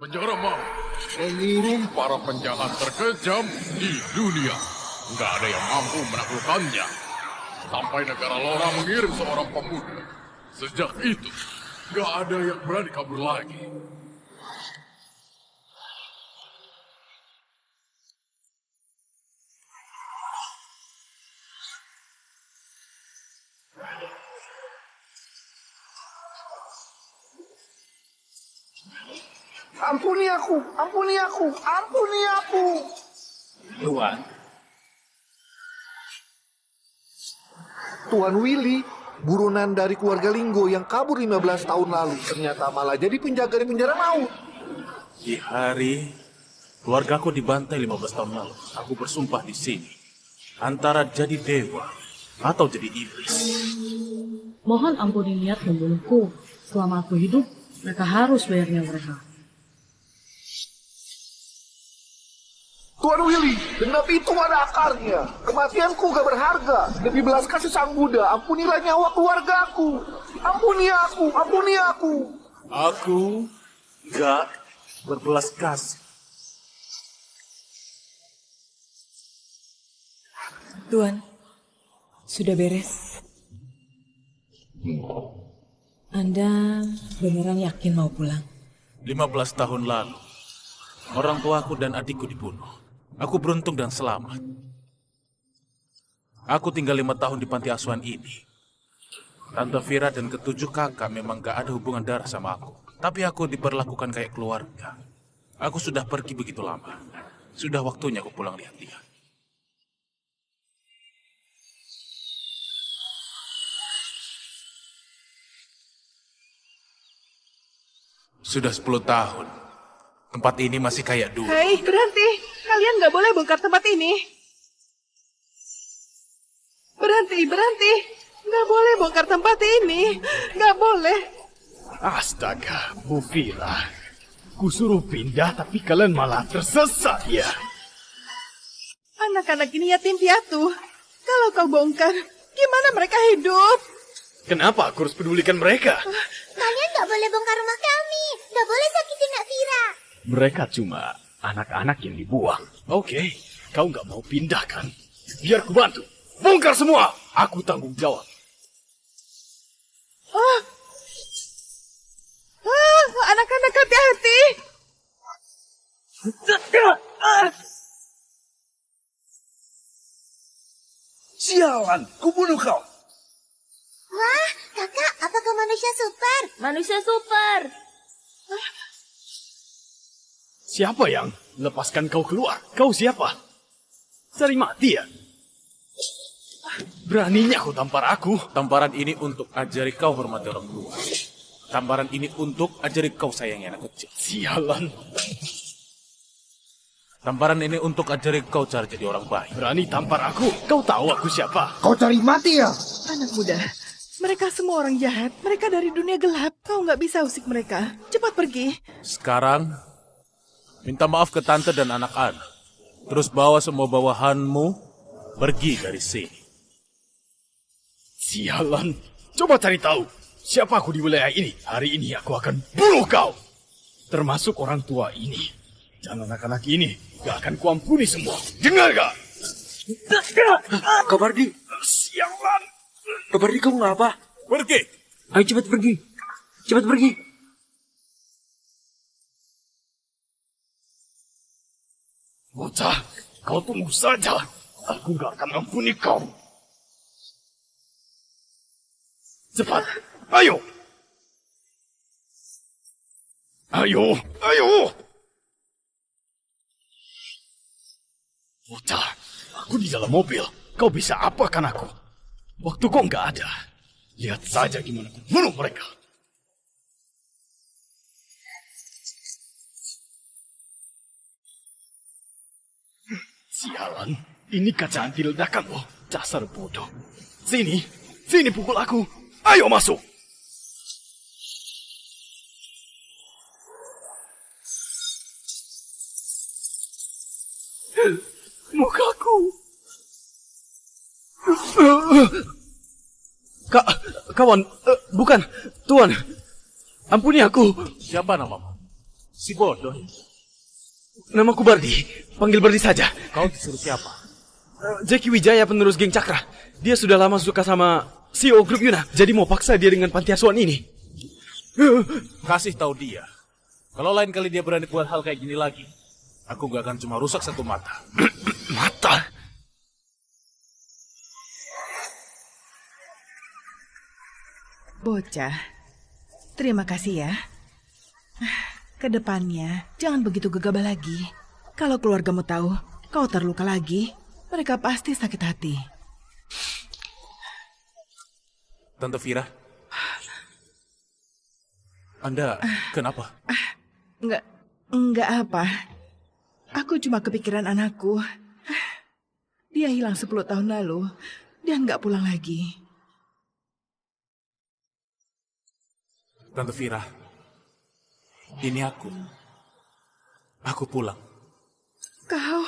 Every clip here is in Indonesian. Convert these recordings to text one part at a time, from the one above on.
Penjara mau mengurung para penjahat terkejam di dunia. Nggak ada yang mampu menaklukkannya. Sampai negara Lora mengirim seorang pemuda. Sejak itu, nggak ada yang berani kabur lagi. Ampuni aku, ampuni aku, ampuni aku. Tuan, Tuan Willy, buronan dari keluarga Linggo yang kabur 15 tahun lalu, ternyata malah jadi penjaga di penjara maut. di hari keluargaku dibantai 15 tahun lalu, aku bersumpah di sini antara jadi dewa atau jadi iblis. Mohon ampuni niat membunuhku. Selama aku hidup, mereka harus bayarnya mereka. Tuan Willy, genap itu ada akarnya. Kematianku gak berharga. Demi belas kasih Sang Buddha, ampunilah nyawa keluargaku. Ampuni aku, ampuni aku. Aku gak berbelas kasih. Tuan, sudah beres. Anda beneran yakin mau pulang? 15 tahun lalu, orang tuaku dan adikku dibunuh. Aku beruntung dan selamat. Aku tinggal 5 tahun di panti asuhan ini. Tante Vira dan ketujuh kakak memang gak ada hubungan darah sama aku. Tapi aku diperlakukan kayak keluarga. Aku sudah pergi begitu lama. Sudah waktunya aku pulang lihat-lihat. Sudah 10 tahun. Tempat ini masih kayak dulu. Hei, berhenti. Kalian nggak boleh bongkar tempat ini. Berhenti, berhenti. Nggak boleh bongkar tempat ini. Nggak boleh. Astaga, Bu Vira. Kusuruh pindah tapi kalian malah tersesat ya. Anak-anak ini yatim piatu. Kalau kau bongkar, gimana mereka hidup? Kenapa aku harus pedulikan mereka? Kalian nggak boleh bongkar rumah kami. Nggak boleh sakitin Nak Vira. Mereka cuma anak-anak yang dibuang. Oke, kau nggak mau pindah kan? Biar ku bantu. Bongkar semua. Aku tanggung jawab. Anak-anak hati-hati. Sialan, ku bunuh kau. Wah, kakak, apakah manusia super? Manusia super! Siapa yang lepaskan kau keluar? Kau siapa? Cari mati ya? Beraninya kau tampar aku? Tamparan ini untuk ajari kau hormati orang tua. Tamparan ini untuk ajari kau sayangi anak kecil. Sialan. Tamparan ini untuk ajari kau cara jadi orang baik. Berani tampar aku? Kau tahu aku siapa? Kau cari mati ya? Anak muda, mereka semua orang jahat. Mereka dari dunia gelap. Kau nggak bisa usik mereka. Cepat pergi. Sekarang, minta maaf ke tante dan anak-anak. Terus bawa semua bawahanmu pergi dari sini. Sialan. Coba cari tahu. Siapa aku di wilayah ini? Hari ini aku akan bunuh kau. Termasuk orang tua ini. Dan anak-anak ini gak akan kuampuni semua. Dengar gak? Kak Bardi, Sialan. Kak Bardi kamu nggak apa? Pergi! Ayo cepat pergi, cepat pergi. Bocah, kau tunggu saja. Aku gak akan ampuni kau. Cepat, ayo. Ayo, ayo. Bocah, aku di dalam mobil. Kau bisa apakan aku? Waktu kau nggak ada. Lihat saja gimana aku bunuh mereka. Sialan, ini kaca anti ledakan loh. Dasar bodoh. Sini, sini pukul aku. Ayo masuk. Mukaku. Kawan, bukan, Tuan. Ampuni aku. Siapa namamu? Si bodoh. Namaku Bardi. Panggil Bardi saja. Kau disuruh siapa? Jackie Wijaya, penerus geng Cakra. Dia sudah lama suka sama CEO grup Yuna. Jadi mau paksa dia dengan panti asuhan ini. Kasih tahu dia. Kalau lain kali dia berani buat hal kayak gini lagi, aku gak akan cuma rusak satu mata. Mata? Bocah, terima kasih ya. Kedepannya, jangan begitu gegabah lagi. Kalau keluargamu tahu kau terluka lagi, mereka pasti sakit hati. Tante Fira, Anda kenapa? Enggak apa. Aku cuma kepikiran anakku. Dia hilang 10 tahun lalu dan nggak pulang lagi. Tante Fira, ini aku. Aku pulang. Kau...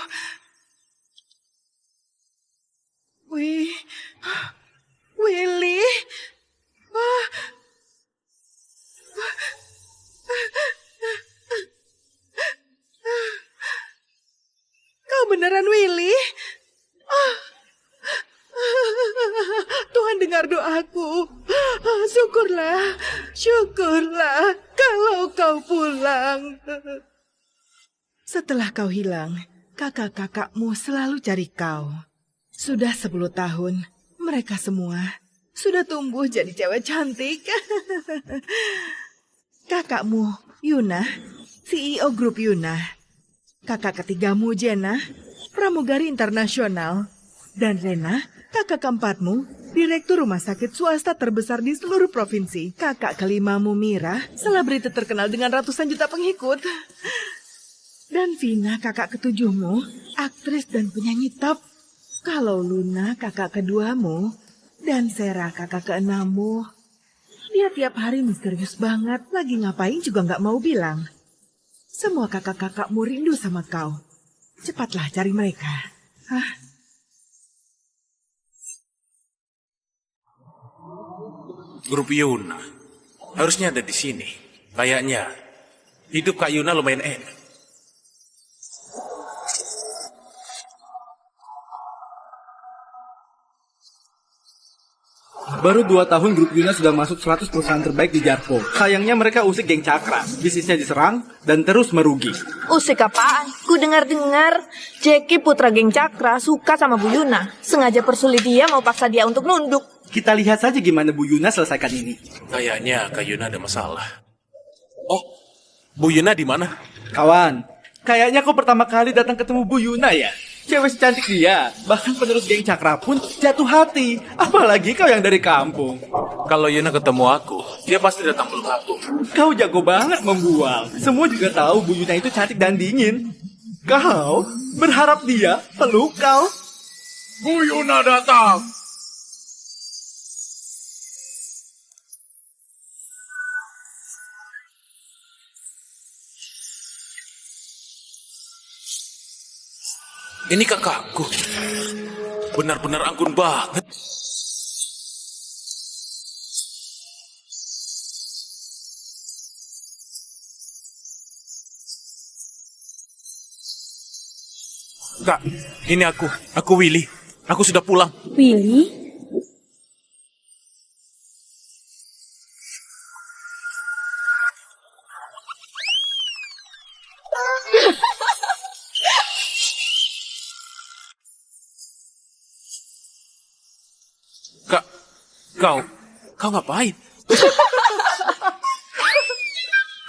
Willy? Kau beneran Willy? Tuhan dengar doaku. Syukurlah kalau kau pulang. Setelah kau hilang, kakak-kakakmu selalu cari kau. Sudah 10 tahun, mereka semua sudah tumbuh jadi cewek cantik. Kakakmu, Yuna, CEO grup Yuna. Kakak ketigamu, Jenna, pramugari internasional. Dan Rena, kakak keempatmu, direktur rumah sakit swasta terbesar di seluruh provinsi. Kakak kelimamu, Mira, selebriti terkenal dengan ratusan juta pengikut. Dan Vina, kakak ketujuhmu, aktris dan penyanyi top. Kalau Luna, kakak keduamu, dan Sarah, kakak keenammu, dia tiap hari misterius banget, lagi ngapain juga nggak mau bilang. Semua kakak-kakakmu rindu sama kau. Cepatlah cari mereka. Hah? Grup Yuna harusnya ada di sini. Kayaknya hidup Kak Yuna lumayan enak. Baru 2 tahun grup Yuna sudah masuk 100 perusahaan terbaik di Jarpo. Sayangnya mereka usik geng Cakra. Bisnisnya diserang dan terus merugi. Usik apaan? Ku dengar-dengar Jackie putra geng Cakra suka sama Bu Yuna. Sengaja persulit dia, mau paksa dia untuk nunduk. Kita lihat saja gimana Bu Yuna selesaikan ini. Kayaknya Kak Yuna ada masalah. Oh, Bu Yuna di mana? Kawan, kayaknya kau pertama kali datang ketemu Bu Yuna ya? Cewek secantik dia, bahkan penerus geng Cakra pun jatuh hati. Apalagi kau yang dari kampung. Kalau Yuna ketemu aku, dia pasti datang peluk aku. Kau jago banget membual. Semua juga tahu Bu Yuna itu cantik dan dingin. Kau berharap dia peluk kau? Bu Yuna datang. Ini kakakku. Benar-benar anggun banget. Kak, ini aku. Aku Willy. Aku sudah pulang. Willy? Kau ngapain?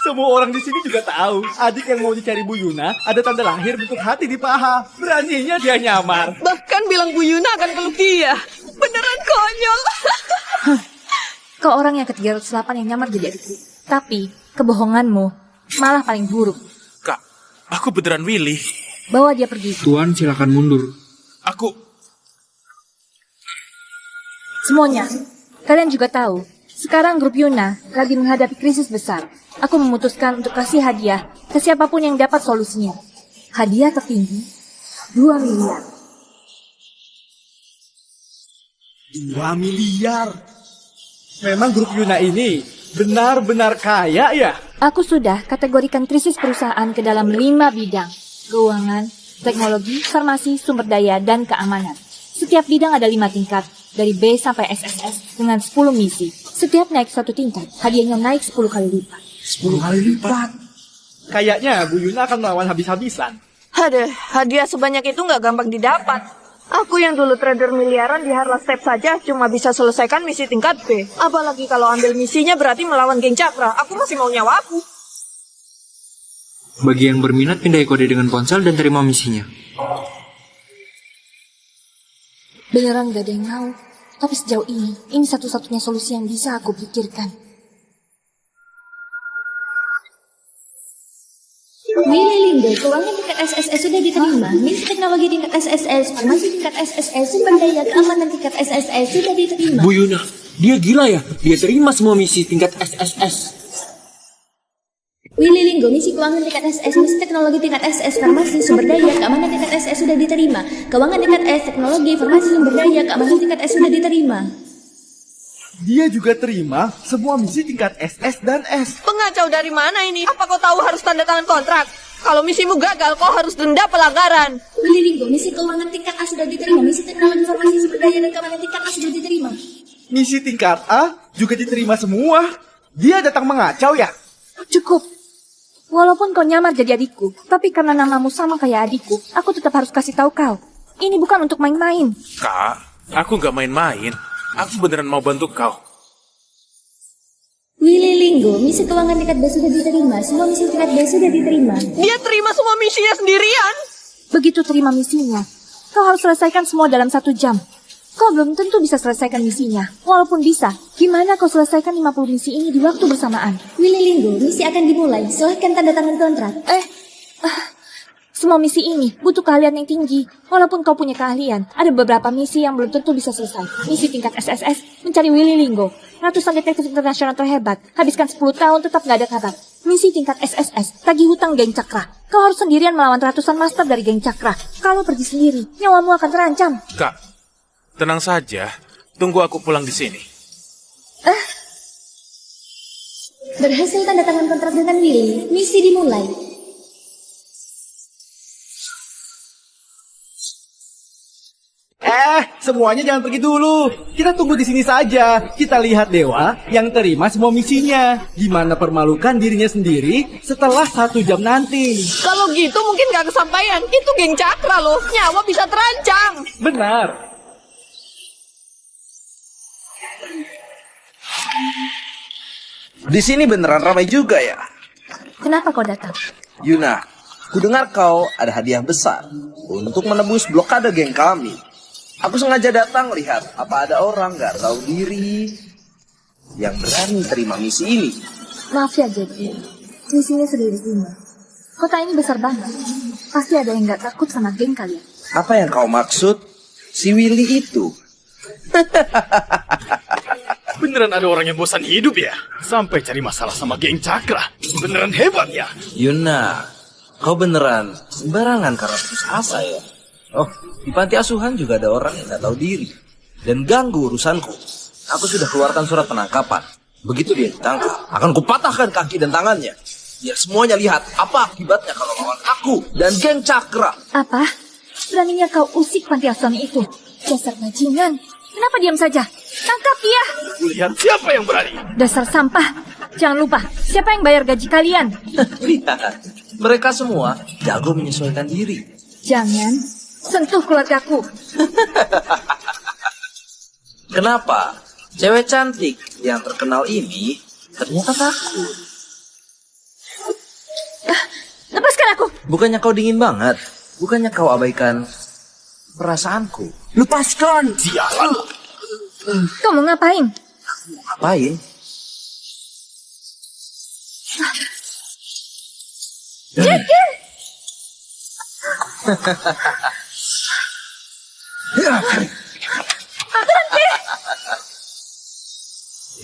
Semua orang di sini juga tahu, adik yang mau dicari Bu Yuna ada tanda lahir bentuk hati di paha. Beraninya dia nyamar. Bahkan bilang Bu Yuna akan peluk dia. Beneran konyol. Kau orang yang ke-308 yang nyamar jadi adikku. Tapi kebohonganmu malah paling buruk. Kak, aku beneran Willy. Bawa dia pergi. Tuan, silakan mundur. Semuanya, kalian juga tahu, sekarang grup Yuna lagi menghadapi krisis besar. Aku memutuskan untuk kasih hadiah ke siapapun yang dapat solusinya. Hadiah tertinggi, 2 miliar. 2 miliar? Memang grup Yuna ini benar-benar kaya ya? Aku sudah kategorikan krisis perusahaan ke dalam 5 bidang. Keuangan, teknologi, farmasi, sumber daya, dan keamanan. Setiap bidang ada 5 tingkat, dari B sampai SSS dengan 10 misi. Setiap naik 1 tingkat, hadiahnya naik 10 kali lipat. 10 kali lipat? Kayaknya Bu Yuna akan melawan habis-habisan. Aduh, hadiah sebanyak itu nggak gampang didapat. Aku yang dulu trader miliaran di Harla Step saja cuma bisa selesaikan misi tingkat B. Apalagi kalau ambil misinya berarti melawan geng Cakra. Aku masih mau nyawa aku. Bagi yang berminat, pindai kode dengan ponsel dan terima misinya. Beneran gak ada yang mau. Tapi sejauh ini satu-satunya solusi yang bisa aku pikirkan. Willy Lindo, keuangan tingkat SSS sudah diterima. Misi teknologi tingkat SSS, farmasi tingkat SSS, sumber daya keamanan tingkat SSS sudah diterima. Bu Yuna, dia gila ya? Dia terima semua misi tingkat SSS. Willy Lindo, misi keuangan tingkat SS, misi teknologi tingkat SS, farmasi, sumber daya keamanan tingkat SS sudah diterima. Keuangan tingkat S, teknologi, farmasi, sumber daya keamanan tingkat S sudah diterima. Dia juga terima semua misi tingkat SS dan S. Pengacau dari mana ini? Apa kau tahu harus tanda tangan kontrak? Kalau misimu gagal, kau harus denda pelanggaran. Willy Lindo, misi keuangan tingkat A sudah diterima. Misi teknologi, farmasi, sumber daya dan keamanan tingkat A sudah diterima. Misi tingkat A juga diterima semua. Dia datang mengacau ya? Cukup. Walaupun kau nyamar jadi adikku, tapi karena namamu sama kayak adikku, aku tetap harus kasih tahu kau. Ini bukan untuk main-main. Kak, aku gak main-main. Aku beneran mau bantu kau. Willy Lindo, misi keuangan tingkat B sudah diterima. Semua misi tingkat B sudah diterima. Dia terima semua misinya sendirian. Begitu terima misinya, kau harus selesaikan semua dalam 1 jam. Kau belum tentu bisa selesaikan misinya. Walaupun bisa, gimana kau selesaikan 50 misi ini di waktu bersamaan? Willy Lindo, misi akan dimulai. Silahkan tanda tangan kontrak. Semua misi ini butuh keahlian yang tinggi. Walaupun kau punya keahlian, ada beberapa misi yang belum tentu bisa selesai. Misi tingkat SSS, mencari Willy Lindo. Ratusan detektif internasional terhebat. Habiskan 10 tahun tetap gak ada kabar. Misi tingkat SSS, tagih hutang geng Cakra. Kau harus sendirian melawan ratusan master dari geng Cakra. Kalau pergi sendiri, nyawamu akan terancam. Kak, tenang saja. Tunggu aku pulang di sini. Berhasil tanda tangan kontrak dengan Willy. Misi dimulai. Semuanya jangan pergi dulu. Kita tunggu di sini saja. Kita lihat Dewa yang terima semua misinya. Gimana permalukan dirinya sendiri setelah 1 jam nanti. Kalau gitu mungkin gak kesampaian. Itu geng Cakra loh. Nyawa bisa terancam. Benar. Di sini beneran ramai juga ya. Kenapa kau datang? Yuna, kudengar kau ada hadiah besar untuk menebus blokade geng kami. Aku sengaja datang lihat apa ada orang gak tahu diri yang berani terima misi ini. Maaf ya, Jackie. Misinya sudah diterima. Kota ini besar banget. Pasti ada yang gak takut sama geng kalian. Apa yang kau maksud? Si Willy itu. Beneran ada orang yang bosan hidup ya? Sampai cari masalah sama geng Cakra. Beneran hebat ya? Yuna, kau beneran sembarangan karena putus asa ya? Oh, di panti asuhan juga ada orang yang gak tahu diri dan ganggu urusanku. Aku sudah keluarkan surat penangkapan. Begitu dia ditangkap, akan kupatahkan kaki dan tangannya. Biar semuanya lihat apa akibatnya kalau lawan aku dan geng Cakra. Apa? Beraninya kau usik panti asuhan itu? Dasar bajingan. Kenapa diam saja? Tangkap dia! Lihat siapa yang berani. Dasar sampah. Jangan lupa, siapa yang bayar gaji kalian? Lihat, mereka semua jago menyesuaikan diri. Jangan sentuh keluargaku. Kenapa? Cewek cantik yang terkenal ini ternyata takut. Lepaskan aku! Bukannya kau dingin banget? Bukannya kau abaikan perasaanku? Lepaskan! Sialan! Kau mau ngapain? Ngapain? Jackie! Berhenti!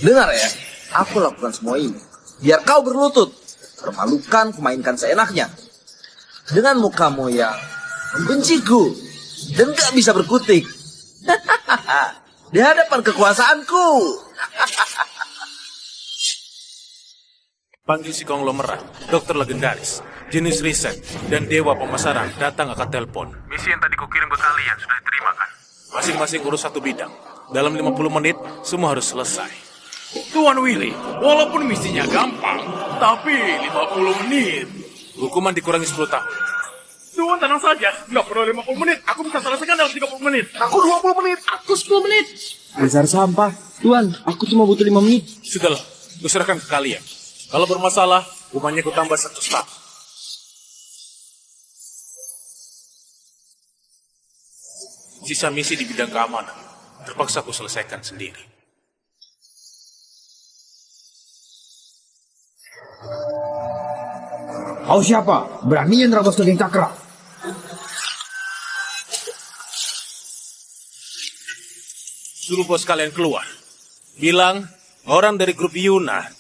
Dengar ya, aku lakukan semua ini biar kau berlutut, permalukan, kumainkan seenaknya. Dengan mukamu yang membenciku dan gak bisa berkutik di hadapan kekuasaanku. panggil si konglomerat, dokter legendaris, jenis riset, dan dewa pemasaran datang angkat telepon. Misi yang tadi kukirim ke kalian sudah diterima kan? Masing-masing urus satu bidang. Dalam 50 menit, semua harus selesai. Tuan Willy, walaupun misinya gampang, tapi 50 menit. Hukuman dikurangi 10 tahun. Tuan tenang saja, nggak perlu 50 menit. Aku bisa selesaikan dalam 30 menit. Aku 20 menit. Aku 10 menit. Dasar sampah. Tuan, aku cuma butuh 5 menit. Sudahlah, kuserahkan ke kalian. Kalau bermasalah, hukumannya ku tambah 1 tahun. Sisa misi di bidang keamanan, terpaksa aku selesaikan sendiri. Kau siapa? Beraninya nerobos ke geng Cakra. Suruh bos kalian keluar. Bilang, orang dari grup Yuna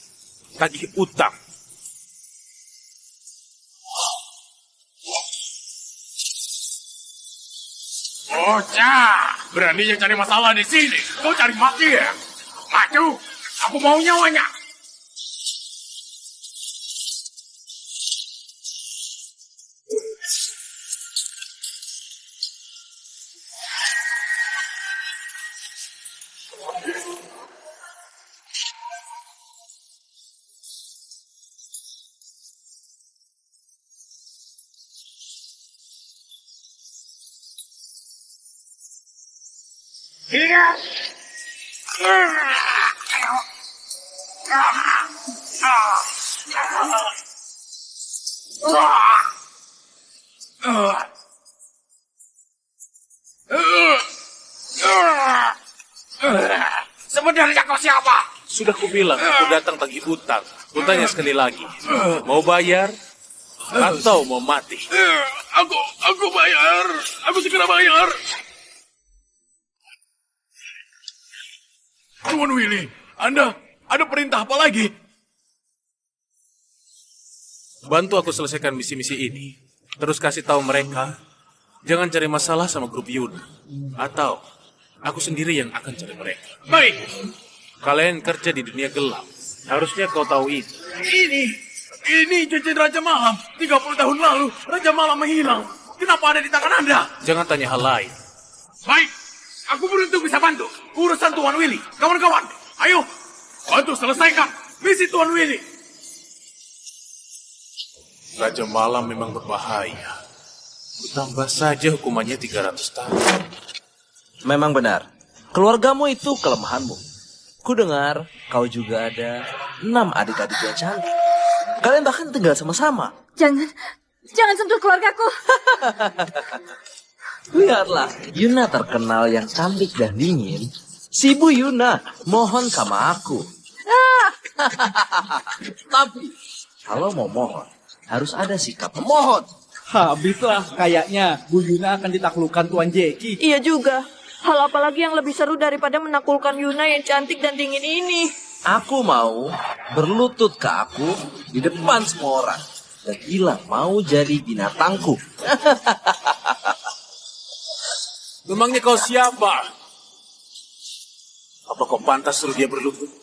tagih utang. Bocah, beraninya cari masalah di sini. Kau cari mati ya? Maju, aku mau nyawanya. Sebenarnya kau siapa? Sudah kubilang, aku datang tagih utang. Kutanya sekali lagi, mau bayar atau mau mati? Aku bayar. Aku segera bayar. Tuan Willy, Anda ada perintah apa lagi? Bantu aku selesaikan misi-misi ini. Terus kasih tahu mereka, jangan cari masalah sama grup Yuna. Atau, aku sendiri yang akan cari mereka. Baik. Kalian kerja di dunia gelap. Harusnya kau tahu itu. Ini cincin Raja Malam. 30 tahun lalu, Raja Malam menghilang. Kenapa ada di tangan Anda? Jangan tanya hal lain. Baik, aku beruntung bisa bantu. Urusan Tuan Willy. Kawan-kawan, ayo. Bantu selesaikan misi Tuan Willy. Raja Malam memang berbahaya. Tambah saja hukumannya 300 tahun. Memang benar. Keluargamu itu kelemahanmu. Ku dengar kau juga ada 6 adik-adik yang cantik. Kalian bahkan tinggal sama-sama. Jangan sentuh keluargaku. Lihatlah, Yuna terkenal yang cantik dan dingin. Si Bu Yuna, mohon sama aku. Tapi, kalau mau mohon, harus ada sikap memohon. Habislah kayaknya Bu Yuna akan ditaklukkan Tuan Jeki. Iya juga. Hal apa lagi yang lebih seru daripada menaklukkan Yuna yang cantik dan dingin ini? Aku mau berlutut ke aku di depan semua orang. Dan bilang mau jadi binatangku. Memangnya kau siapa? Apa kau pantas suruh dia berlutut?